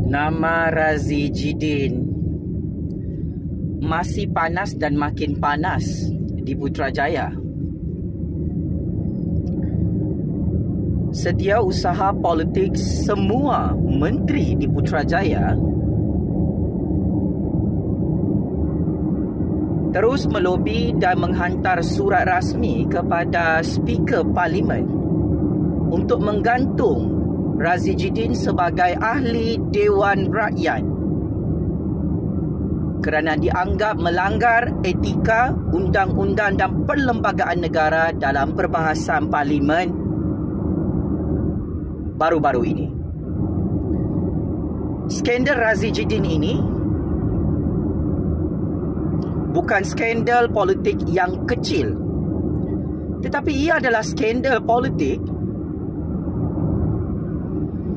Nama Razi Jidin masih panas dan makin panas di Putrajaya. Setiausaha politik semua menteri di Putrajaya terus melobi dan menghantar surat rasmi kepada Speaker Parlimen untuk menggantung Razi Jidin sebagai ahli Dewan Rakyat kerana dianggap melanggar etika, undang-undang dan perlembagaan negara dalam perbahasan Parlimen baru-baru ini. Skandal Razi Jidin ini bukan skandal politik yang kecil, tetapi ia adalah skandal politik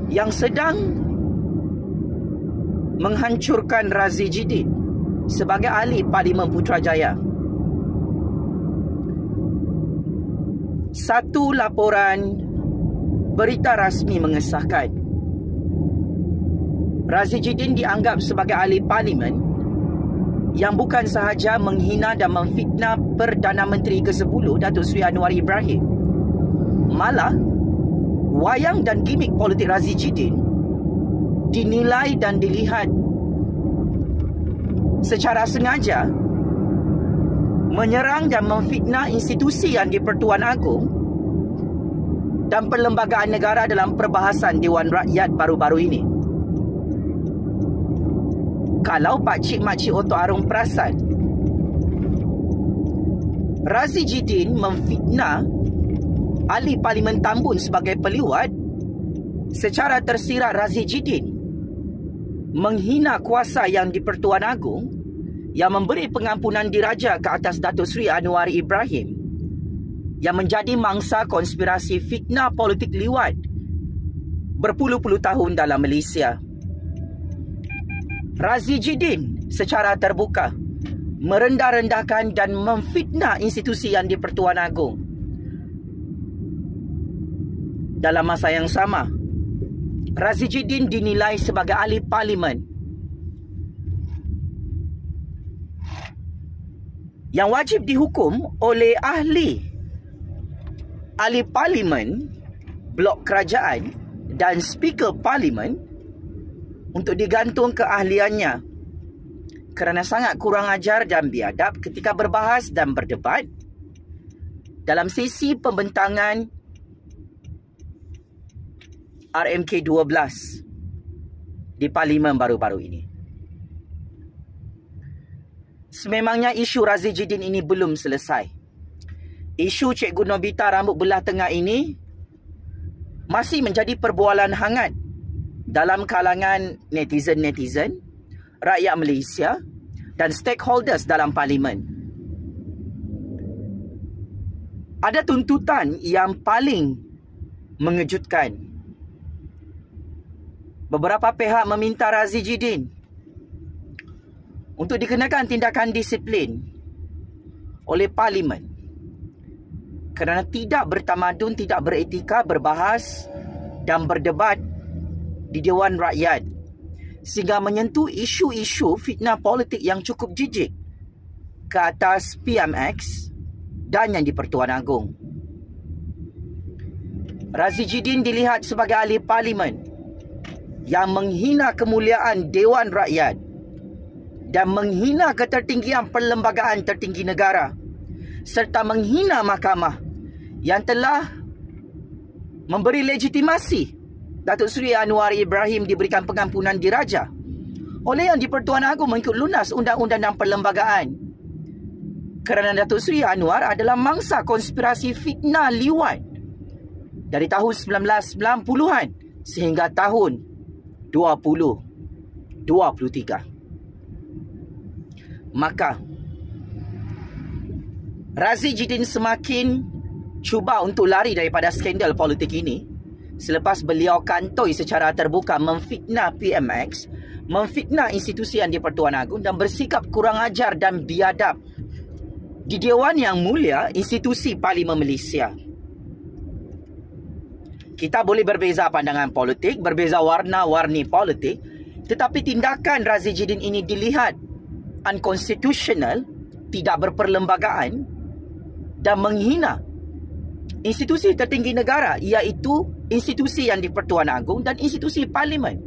yang sedang menghancurkan Razi Jidin sebagai ahli Parlimen Putrajaya. Satu laporan berita rasmi mengesahkan Razi Jidin dianggap sebagai ahli Parlimen yang bukan sahaja menghina dan memfitnah Perdana Menteri ke-10 Datuk Seri Anwar Ibrahim, malah wayang dan gimik politik Razi Jidin dinilai dan dilihat secara sengaja menyerang dan memfitnah institusi yang di-Pertuan Agong dan perlembagaan negara dalam perbahasan Dewan Rakyat baru-baru ini. Kalau pakcik-makcik Otok Arung perasan, Razi Jidin memfitnah ahli Parlimen Tambun sebagai peliwat. Secara tersirat, Razi Jidin menghina kuasa yang di-Pertuan Agong yang memberi pengampunan diraja ke atas Datuk Seri Anwar Ibrahim yang menjadi mangsa konspirasi fitnah politik liwat berpuluh-puluh tahun dalam Malaysia. Razi Jidin secara terbuka merendah-rendahkan dan memfitnah institusi yang di-Pertuan Agong. Dalam masa yang sama, Razi Jidin dinilai sebagai ahli Parlimen yang wajib dihukum oleh ahli Parlimen, Blok Kerajaan dan Speaker Parlimen untuk digantung keahliannya kerana sangat kurang ajar dan biadab ketika berbahas dan berdebat dalam sesi pembentangan RMK 12 di Parlimen baru-baru ini. Sememangnya isu Razi Jidin ini belum selesai. Isu Cikgu Nobita rambut belah tengah ini masih menjadi perbualan hangat dalam kalangan netizen-netizen, rakyat Malaysia dan stakeholders dalam Parlimen. Ada tuntutan yang paling mengejutkan. Beberapa pihak meminta Razi Jidin untuk dikenakan tindakan disiplin oleh Parlimen kerana tidak bertamadun, tidak beretika berbahas dan berdebat di Dewan Rakyat sehingga menyentuh isu-isu fitnah politik yang cukup jijik ke atas PMX dan yang di-Pertuan Agong. Razi Jidin dilihat sebagai ahli Parlimen yang menghina kemuliaan Dewan Rakyat dan menghina ketertinggian perlembagaan tertinggi negara serta menghina mahkamah yang telah memberi legitimasi Datuk Seri Anwar Ibrahim diberikan pengampunan diraja oleh yang di-Pertuan Agong mengikut lunas undang-undang dan perlembagaan kerana Datuk Seri Anwar adalah mangsa konspirasi fitnah liwat dari tahun 1990-an sehingga tahun 2023. Maka Razi Jidin semakin cuba untuk lari daripada skandal politik ini selepas beliau kantoi secara terbuka memfitnah PMX, memfitnah institusi yang di-Pertuan Agong dan bersikap kurang ajar dan biadab di Dewan Yang Mulia institusi Parlimen Malaysia. Kita boleh berbeza pandangan politik, berbeza warna-warni politik, tetapi tindakan Razidin ini dilihat unconstitutional, tidak berperlembagaan dan menghina institusi tertinggi negara, iaitu institusi yang di-Pertuan Agong dan institusi Parlimen.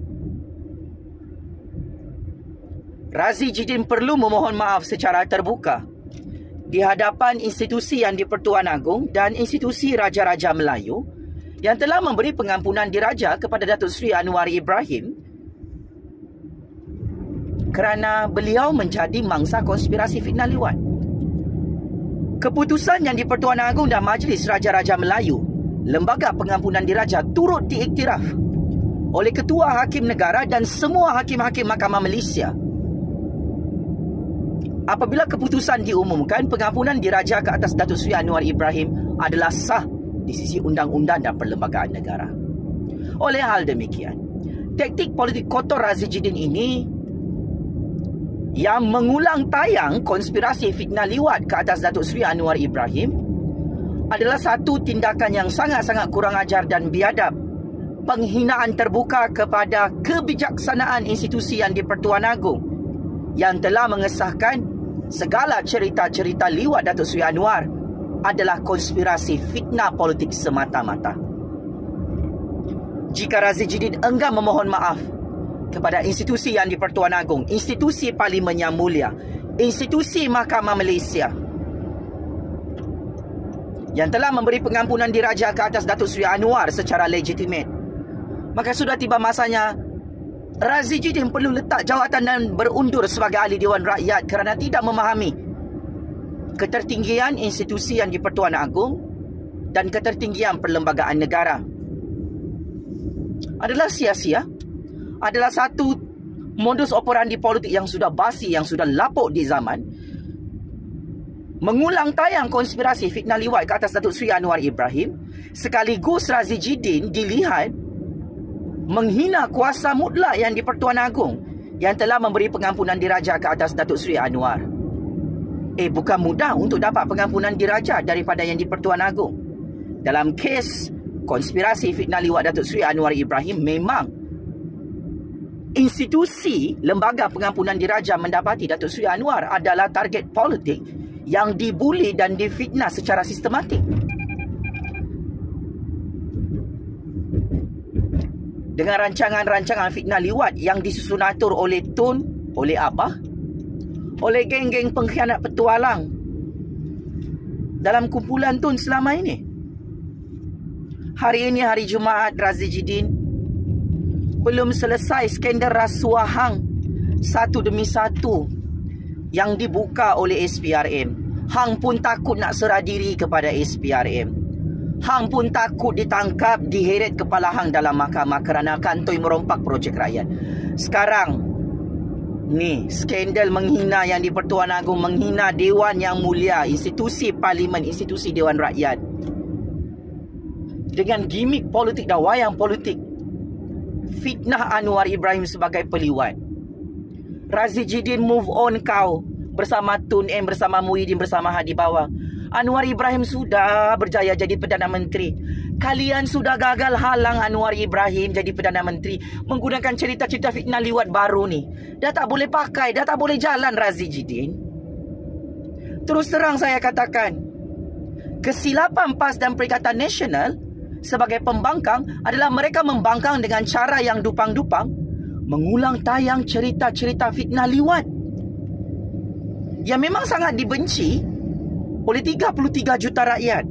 Razidin perlu memohon maaf secara terbuka di hadapan institusi yang di-Pertuan Agong dan institusi Raja-Raja Melayu yang telah memberi pengampunan diraja kepada Datuk Seri Anwar Ibrahim kerana beliau menjadi mangsa konspirasi fitnah liwat. Keputusan yang di-Pertuan Agong dan Majlis Raja-Raja Melayu, Lembaga Pengampunan Diraja, turut diiktiraf oleh Ketua Hakim Negara dan semua hakim-hakim Mahkamah Malaysia. Apabila keputusan diumumkan, pengampunan diraja ke atas Datuk Seri Anwar Ibrahim adalah sah di sisi undang-undang dan perlembagaan negara. Oleh hal demikian, taktik politik kotor Razidin ini yang mengulang tayang konspirasi fitnah liwat ke atas Datuk Seri Anwar Ibrahim adalah satu tindakan yang sangat-sangat kurang ajar dan biadab. Penghinaan terbuka kepada kebijaksanaan institusi yang di-Pertuan Agong yang telah mengesahkan segala cerita-cerita liwat Datuk Seri Anwar adalah konspirasi fitnah politik semata-mata. Jika Razidin enggan memohon maaf kepada institusi yang di-Pertuan Agong, institusi Parlimen yang mulia, institusi Mahkamah Malaysia yang telah memberi pengampunan diraja ke atas Datuk Seri Anwar secara legitimate, maka sudah tiba masanya Razidin perlu letak jawatan dan berundur sebagai ahli Dewan Rakyat kerana tidak memahami ketertinggian institusi yang di-Pertuan Agong dan ketertinggian perlembagaan negara. Adalah sia-sia, adalah satu modus operandi politik yang sudah basi, yang sudah lapuk di zaman. Mengulang tayang konspirasi fitnah liwat ke atas Datuk Seri Anwar Ibrahim, sekaligus Razidin dilihat menghina kuasa mutlak yang di-Pertuan Agong yang telah memberi pengampunan diraja ke atas Datuk Seri Anwar. Bukan mudah untuk dapat pengampunan diraja daripada yang di-Pertuan Agong. Dalam kes konspirasi fitnah liwat Datuk Seri Anwar Ibrahim, memang institusi Lembaga Pengampunan Diraja mendapati Datuk Seri Anwar adalah target politik yang dibuli dan difitnah secara sistematik. Dengan rancangan-rancangan fitnah liwat yang disusun atur oleh Tun, oleh Abah, oleh geng-geng pengkhianat petualang dalam kumpulan Tun selama ini. Hari ini hari Jumaat, Razidin belum selesai skandal rasuah hang satu demi satu yang dibuka oleh SPRM. Hang pun takut nak serah diri kepada SPRM. Hang pun takut ditangkap, diheret kepala hang dalam mahkamah kerana kantoi merompak projek rakyat. Sekarang ni skandal menghina yang di-Pertuan Agong, menghina Dewan yang mulia, institusi Parlimen, institusi Dewan Rakyat, dengan gimik politik dan wayang politik fitnah Anwar Ibrahim sebagai peliwat. Razidin move on kau bersama Tun M, bersama Muhyiddin, bersama Hadi Bawang. Anwar Ibrahim sudah berjaya jadi Perdana Menteri. Kalian sudah gagal halang Anwar Ibrahim jadi Perdana Menteri menggunakan cerita-cerita fitnah liwat baru ni. Dah tak boleh pakai, dah tak boleh jalan Razidin. Terus terang saya katakan, kesilapan PAS dan Perikatan Nasional sebagai pembangkang adalah mereka membangkang dengan cara yang dupang-dupang, mengulang tayang cerita-cerita fitnah liwat yang memang sangat dibenci oleh 33 juta rakyat.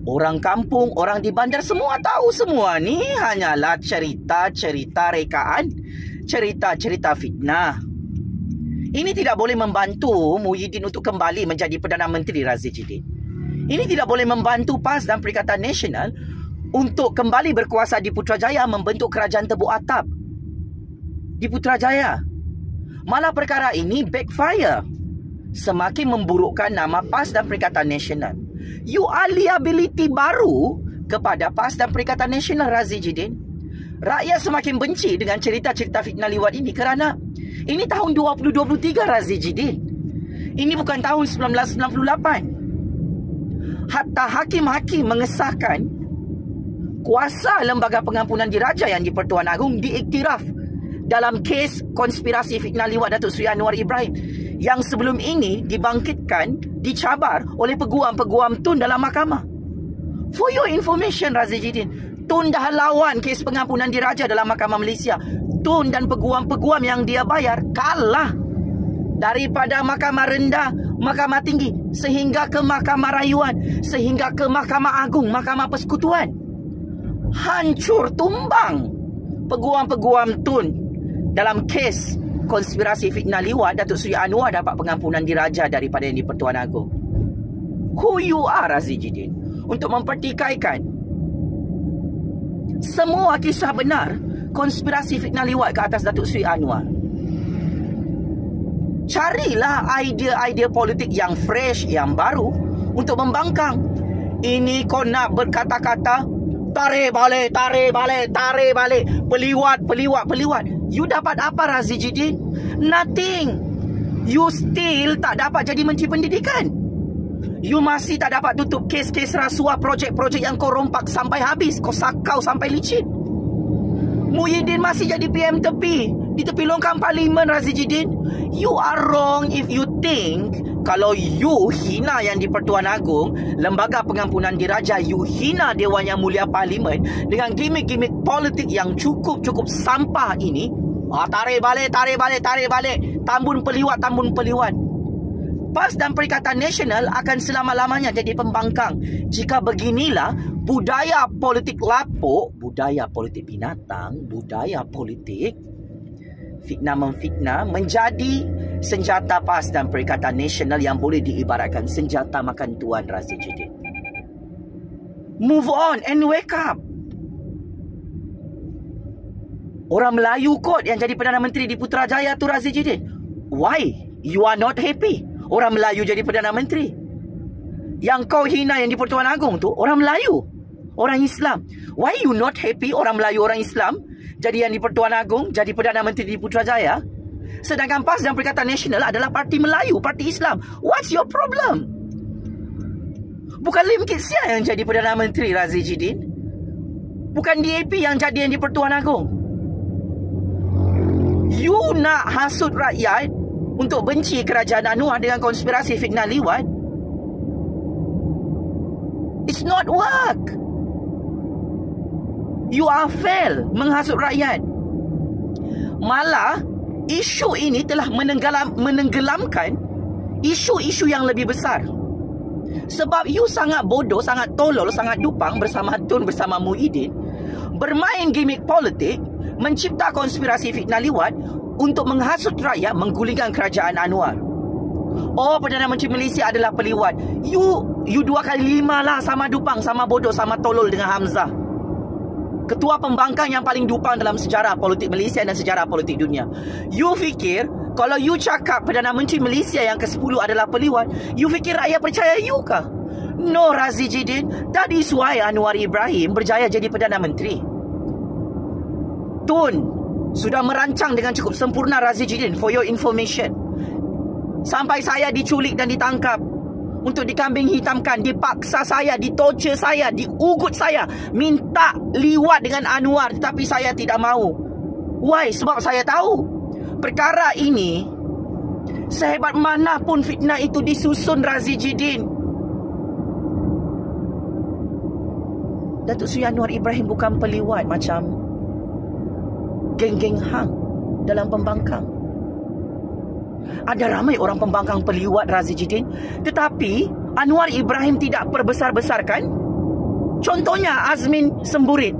Orang kampung, orang di bandar semua tahu semua ni hanyalah cerita-cerita rekaan, cerita-cerita fitnah. Ini tidak boleh membantu Muhyiddin untuk kembali menjadi Perdana Menteri Razidin. Ini tidak boleh membantu PAS dan Perikatan Nasional untuk kembali berkuasa di Putrajaya, membentuk kerajaan tebuk atap di Putrajaya. Malah perkara ini backfire, semakin memburukkan nama PAS dan Perikatan Nasional. You are liability baru kepada PAS dan Perikatan Nasional, Razidin. Rakyat semakin benci dengan cerita-cerita fitnah liwat ini kerana ini tahun 2023, Razidin. Ini bukan tahun 1998. Hatta hakim-hakim mengesahkan kuasa Lembaga Pengampunan Diraja yang di-Pertuan Agong diiktiraf dalam kes konspirasi fitnah liwat Datuk Seri Anwar Ibrahim yang sebelum ini dibangkitkan, dicabar oleh peguam-peguam Tun dalam mahkamah. For your information, Razijidin, Tun dah lawan kes pengampunan diraja dalam Mahkamah Malaysia. Tun dan peguam-peguam yang dia bayar kalah daripada Mahkamah Rendah, Mahkamah Tinggi, sehingga ke Mahkamah Rayuan, sehingga ke Mahkamah Agung, Mahkamah Persekutuan. Hancur tumbang peguam-peguam Tun dalam kes konspirasi fitnah liwat Datuk Seri Anwar dapat pengampunan diraja daripada Yang di-Pertuan Agong. Who you are, Razijidin, untuk mempertikaikan semua kisah benar konspirasi fitnah liwat ke atas Datuk Seri Anwar. Carilah idea-idea politik yang fresh, yang baru untuk membangkang. Ini kau nak berkata-kata, tarik balik, tarik balik, tarik balik, peliwat, peliwat, peliwat. You dapat apa, Razijidin? Nothing. You still tak dapat jadi Menteri Pendidikan. You masih tak dapat tutup kes-kes rasuah, projek-projek yang kau rompak sampai habis. Kau sakau sampai licin. Muhyiddin masih jadi PM tepi di tepi longkang Parlimen, Razijidin. You are wrong if you think kalau you hina Yang di-Pertuan Agong, Lembaga Pengampunan Diraja, you hina Dewan Yang Mulia Parlimen dengan gimmick-gimmick politik yang cukup-cukup sampah ini. Tarik balik, tarik balik, tarik balik. Tambun peliwat, tambun peliwat. PAS dan Perikatan Nasional akan selama-lamanya jadi pembangkang jika beginilah budaya politik lapuk, budaya politik binatang, budaya politik fitnah memfitnah menjadi senjata PAS dan Perikatan Nasional yang boleh diibaratkan senjata makan tuan, Razijidin. Move on and wake up. Orang Melayu kot yang jadi Perdana Menteri di Putrajaya tu, Razijidin. Why? You are not happy orang Melayu jadi Perdana Menteri? Yang kau hina Yang di-Pertuan Agong tu orang Melayu, orang Islam. Why you not happy orang Melayu, orang Islam jadi Yang di-Pertuan Agong, jadi Perdana Menteri di Putrajaya? Sedangkan PAS dan Perikatan Nasional adalah parti Melayu, parti Islam. What's your problem? Bukan Lim Kit Siang yang jadi Perdana Menteri, Razijidin. Bukan DAP yang jadi Yang di-Pertuan Agong. You nak hasut rakyat untuk benci kerajaan Anwar dengan konspirasi fitnah liwat. It's not work. You are fail menghasut rakyat. Malah isu ini telah menenggelamkan isu-isu yang lebih besar. Sebab you sangat bodoh, sangat tolol, sangat dupang bersama Tun, bersama Muhyiddin, bermain gimmick politik, mencipta konspirasi fitnah liwat untuk menghasut rakyat, menggulingkan kerajaan Anwar. Oh, Perdana Menteri Malaysia adalah peliwat. You 2 kali 5 lah, sama dupang, sama bodoh, sama tolol dengan Hamzah. Ketua pembangkang yang paling dupang dalam sejarah politik Malaysia dan sejarah politik dunia. You fikir kalau you cakap Perdana Menteri Malaysia yang ke-10 adalah peliwat, you fikir rakyat percaya you kah? No, Razijidin. That is why Anwar Ibrahim berjaya jadi Perdana Menteri. Tun sudah merancang dengan cukup sempurna, Razijidin, for your information. Sampai saya diculik dan ditangkap untuk dikambing hitamkan, dipaksa saya, ditorture saya, diugut saya, minta liwat dengan Anwar, tetapi saya tidak mahu. Why? Sebab saya tahu perkara ini, sehebat mana pun fitnah itu disusun, Razijidin, Datuk Seri Anwar Ibrahim bukan peliwat macam geng-geng hang dalam pembangkang. Ada ramai orang pembangkang peliwat, Razijidin, tetapi Anwar Ibrahim tidak perbesar-besarkan. Contohnya Azmin Semburit.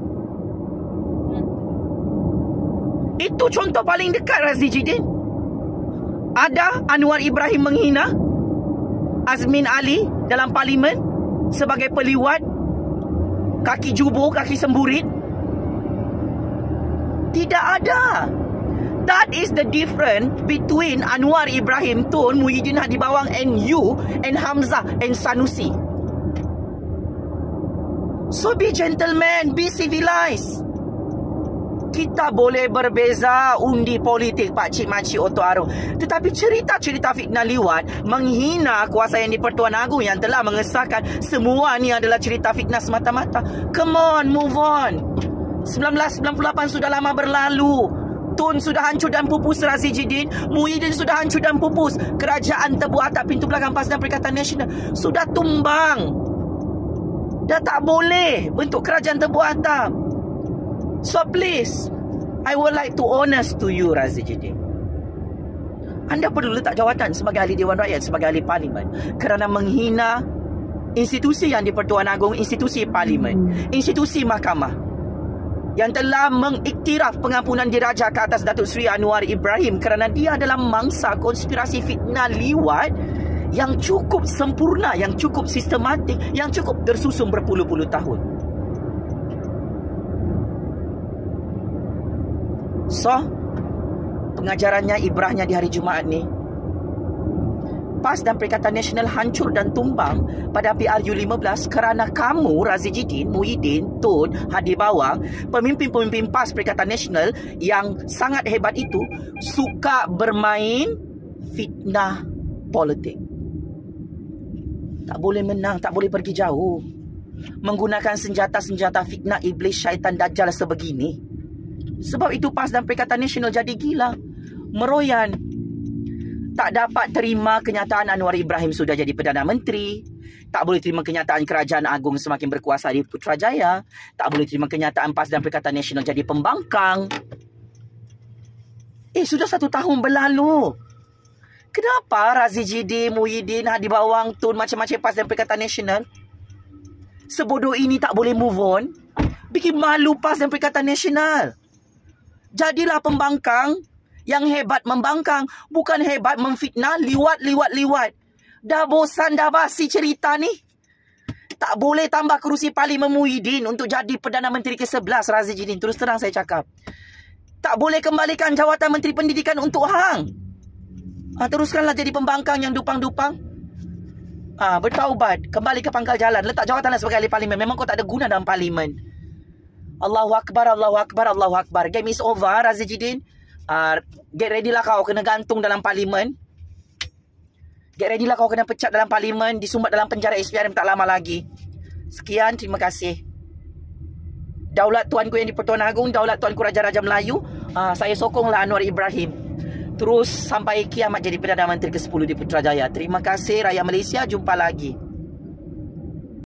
Itu contoh paling dekat, Razijidin. Ada Anwar Ibrahim menghina Azmin Ali dalam Parlimen sebagai peliwat, kaki jubur, kaki semburit. Tidak ada. That is the difference between Anwar Ibrahim, Tun, Muhyiddin Hadi Bawang, and you, and Hamzah, and Sanusi. So be gentleman, be civilized. Kita boleh berbeza undi politik pakcik makcik Oto Arung, tetapi cerita-cerita fitnah liwat menghina kuasa yang di-Pertuan Agong yang telah mengesahkan semua ni adalah cerita fitnah semata-mata. Come on, move on. 1998 sudah lama berlalu. Tun sudah hancur dan pupus, Razi Jidin. Muhyiddin sudah hancur dan pupus. Kerajaan Tebu Atap pintu belakang PAS dan Perikatan Nasional sudah tumbang. Dah tak boleh bentuk kerajaan Tebu Atap. So please, I would like to honest to you, Razi Jidin. Anda perlu letak jawatan sebagai ahli Dewan Rakyat, sebagai ahli Parlimen, kerana menghina institusi yang di-Pertuan Agong, institusi Parlimen, institusi Mahkamah yang telah mengiktiraf pengampunan diraja ke atas Datuk Seri Anwar Ibrahim kerana dia adalah mangsa konspirasi fitnah liwat yang cukup sempurna, yang cukup sistematik, yang cukup tersusun berpuluh-puluh tahun. So, pengajarannya, ibrahnya di hari Jumaat ni, PAS dan Perikatan Nasional hancur dan tumbang pada PRU15 kerana kamu, Razi Jidin, Muhyiddin, Tun, Hadi Bawang, pemimpin-pemimpin PAS Perikatan Nasional yang sangat hebat itu suka bermain fitnah politik. Tak boleh menang, tak boleh pergi jauh. Menggunakan senjata-senjata fitnah iblis syaitan dajjal sebegini. Sebab itu PAS dan Perikatan Nasional jadi gila, meroyan. Tak dapat terima kenyataan Anwar Ibrahim sudah jadi Perdana Menteri. Tak boleh terima kenyataan Kerajaan Agong semakin berkuasa di Putrajaya. Tak boleh terima kenyataan PAS dan Perikatan Nasional jadi pembangkang. Sudah 1 tahun berlalu. Kenapa Razi Jidin, Muhyiddin, Hadi Bawang, Tun, macam-macam PAS dan Perikatan Nasional sebodoh ini tak boleh move on? Bikin malu PAS dan Perikatan Nasional. Jadilah pembangkang. Yang hebat membangkang, bukan hebat memfitnah, liwat. Dah bosan, dah basi cerita ni. Tak boleh tambah kerusi Parlimen Muhyiddin untuk jadi Perdana Menteri ke-11, Razi Jidin. Terus terang saya cakap. Tak boleh kembalikan jawatan Menteri Pendidikan untuk hang. Teruskanlah jadi pembangkang yang dupang-dupang. Bertaubat, kembali ke pangkal jalan. Letak jawatanlah sebagai ahli Parlimen. Memang kau tak ada guna dalam Parlimen. Allahu Akbar, Allahu Akbar, Allahu Akbar. Game is over, Razi Jidin. Get ready lah kau kena gantung dalam Parlimen. Get ready lah kau kena pecat dalam Parlimen, disumbat dalam penjara SPRM tak lama lagi. Sekian, terima kasih. Daulat tuanku yang di-Pertuan Agong, daulat tuanku Raja-Raja Melayu, saya sokonglah Anwar Ibrahim terus sampai kiamat jadi Perdana Menteri ke-10 di Putrajaya. Terima kasih rakyat Malaysia, jumpa lagi.